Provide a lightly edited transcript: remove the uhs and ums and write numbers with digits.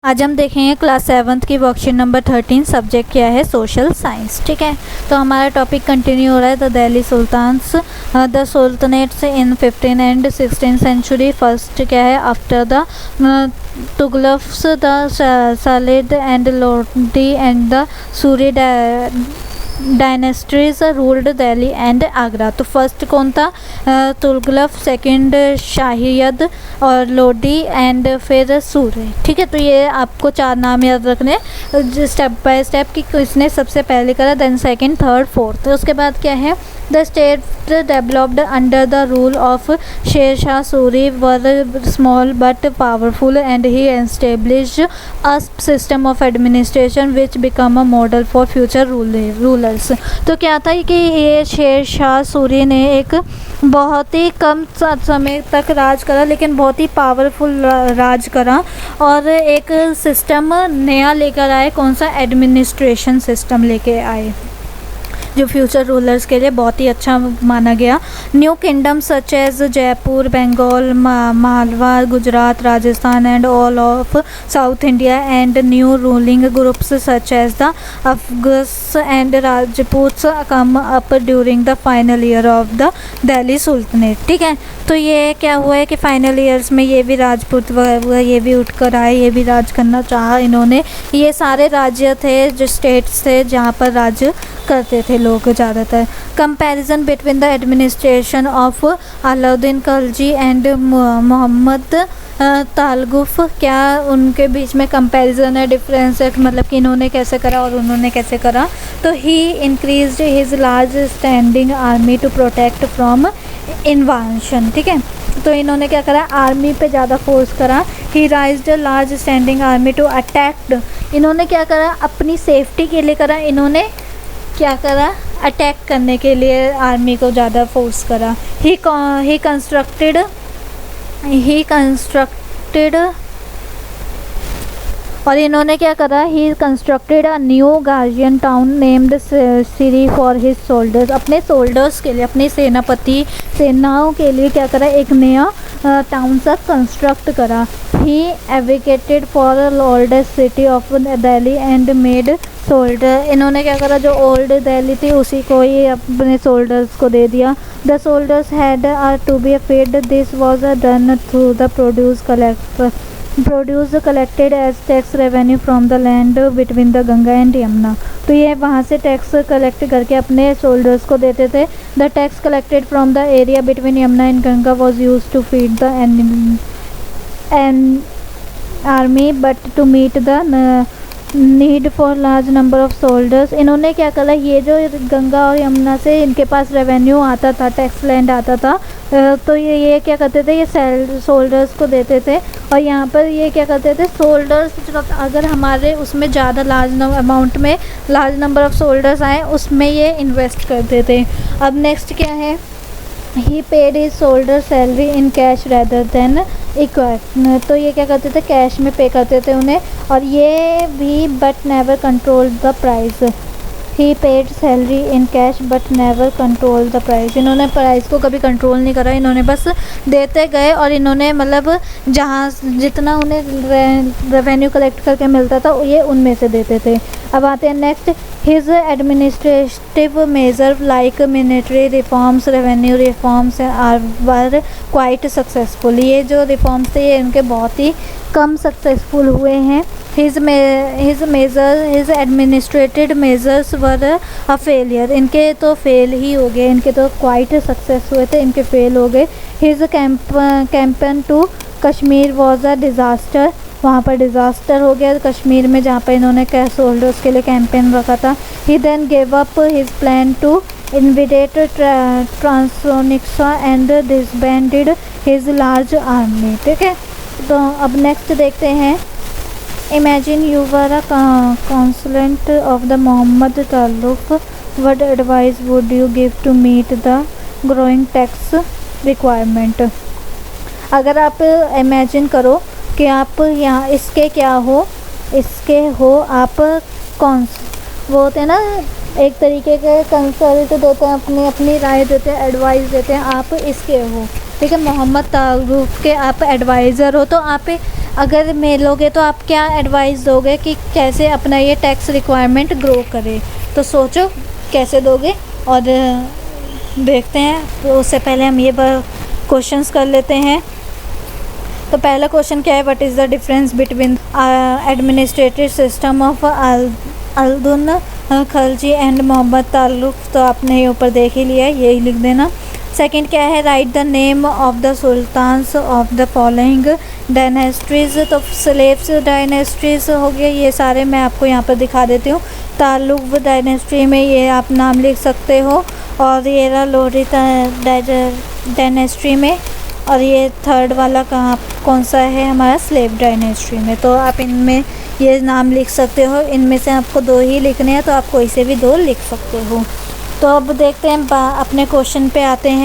आज हम देखेंगे क्लास 7th की वर्कशीट नंबर 13। सब्जेक्ट क्या है? Social science. ठीक है, तो हमारा टॉपिक कंटिन्यू हो रहा है। The Delhi sultans, the sultanates in 15 and 16 century. First क्या है? After the Tughlaqs, the Sayyid and Lodi and the Suri dynasties ruled Delhi and Agra. तो फर्स्ट कौन था? तुगलक, सेकंड शाहिद और लोडी एंड फिर सूरी। ठीक है, तो ये आपको चार नाम याद रखने स्टेप बाय स्टेप कि किसने सबसे पहले करा, देन सेकंड, थर्ड, फोर्थ। तो उसके बाद क्या है? The state developed under the rule of Sher Shah Suri were small but powerful and he established a system of administration which become a model for future rulers. तो क्या था कि ये शेर शाह सूरी ने एक बहुत ही कम समय तक राज करा, लेकिन बहुत ही पावरफुल राज करा और एक सिस्टम नया लेकर आए। कौन सा? एडमिनिस्ट्रेशन सिस्टम लेके आए जो फ्यूचर रूलर्स के लिए बहुत ही अच्छा माना गया। New kingdom such as Jaipur, Bengal, Malwa, Gujarat, Rajasthan and all of south India and new ruling groups such as the Afghans and Rajputs come up during the final year of the Delhi sultanate. ठीक है, तो ये क्या हुआ है कि फाइनल ईयर्स में ये भी राजपूत ये भी उठकर आए, ये भी राज करना चाहा इन्होंने। ये सारे राज्य थे जो स्टेट्स थे जहाँ पर राज करते थे लोग ज़्यादातर। Comparison between the administration of Alauddin Khilji and Mohammad Tughlaq. क्या उनके बीच में कंपैरिजन है, डिफरेंस है, मतलब कि इन्होंने कैसे करा और उन्होंने कैसे करा। तो he increased his large standing army to protect from invasion. ठीक है, तो इन्होंने क्या करा? आर्मी पे ज़्यादा फोर्स करा। He raised large standing army to attacked. इन्होंने क्या करा? अपनी सेफ्टी के लिए करा। इन्होंने क्या करा? अटैक करने के लिए आर्मी को ज़्यादा फोर्स करा। ही कंस्ट्रक्टेड और इन्होंने क्या करा? He constructed a new guardian town named Siri for his soldiers. अपने सोल्जर्स के लिए, अपने सेनाओं के लिए क्या करा? एक नया टाउन सा कंस्ट्रक्ट करा। He advocated for oldest city of Delhi and made soldier. इन्होंने क्या करा? जो ओल्ड दिल्ली थी उसी को ही अपने सोल्डर्स को दे दिया। The soldiers had to be fed. This was done through the produce collected as tax revenue from the land between the Ganga and Yamuna. तो ये वहाँ से टैक्स कलेक्ट करके अपने सोल्जर्स को देते थे। The tax collected from the area between Yamuna and Ganga was use to feed the army but to meet the need for large number of soldiers. इन्होंने क्या करा? ये जो गंगा और यमुना से इनके पास रेवेन्यू आता था, टैक्स लैंड आता था, तो ये क्या करते थे? ये सोल्जर्स को देते थे। और यहाँ पर ये क्या करते थे? सोल्जर्स अगर हमारे उसमें ज़्यादा लार्ज अमाउंट में लार्ज नंबर ऑफ सोल्जर्स आए उसमें ये इन्वेस्ट करते थे। अब नेक्स्ट क्या है? He paid his soldier salary in cash rather than equity. तो ये क्या करते थे? कैश में पे करते थे उन्हें। और ये भी but never control the price. He paid salary in cash but never control the price. इन्होंने प्राइस को कभी कंट्रोल नहीं करा, इन्होंने बस देते गए और इन्होंने मतलब जहाँ जितना उन्हें रेवेन्यू कलेक्ट करके मिलता था ये उनमें से देते थे। अब आते हैं next. His administrative measure like military reforms, revenue reforms were quite successful. ये जो रिफॉर्म्स थे ये इनके बहुत ही कम सक्सेसफुल हुए हैं। His administrative measures were a failure. इनके तो फेल ही हो गए, इनके तो क्वाइट सक्सेस हुए थे, इनके फेल हो गए। His campaign to Kashmir was a disaster. वहाँ पर डिज़ास्टर हो गया कश्मीर में जहाँ पर इन्होंने कैश होल्डर्स के लिए कैंपेन रखा था। He then gave up his plan to invade Transoxiana and disbanded his large army. ठीक है, तो अब नेक्स्ट देखते हैं। Imagine you were a consultant of the Muhammad Taluk. What advice would you give to meet the growing tax requirement? अगर आप imagine करो कि आप यहाँ इसके क्या हो, इसके हो आप कौन वो होते हैं ना, एक तरीके के कंसल्ट देते हैं, अपनी राय देते हैं, एडवाइस देते हैं। आप इसके हो, ठीक है, मोहम्मद तारुफ के आप एडवाइज़र हो, तो आप अगर मिलोगे तो आप क्या एडवाइस दोगे कि कैसे अपना ये टैक्स रिक्वायरमेंट ग्रो करे? तो सोचो कैसे दोगे और देखते हैं। तो उससे पहले हम ये क्वेश्चंस कर लेते हैं। तो पहला क्वेश्चन क्या है, what is the difference between administrative system of Alauddin Khilji and Mohammad Tughlaq? तो आपने ये ऊपर देख ही लिया है, यही लिख देना। सेकंड क्या है, write the name of the sultans of the following dynasties? तो स्लेव्स डायनेस्टीज़ हो गया, ये सारे मैं आपको यहाँ पर दिखा देती हूँ। तालुक डायनेस्टी में ये आप नाम लिख सकते हो, और ये रहा लोडी डायनेस्टी में, और ये थर्ड वाला कौन सा है हमारा, स्लेव डायनेस्टी में। तो आप इनमें ये नाम लिख सकते हो, इनमें से आपको 2 ही लिखने हैं, तो आप कोई से भी 2 लिख सकते हो। तो अब देखते हैं अपने क्वेश्चन पे आते हैं।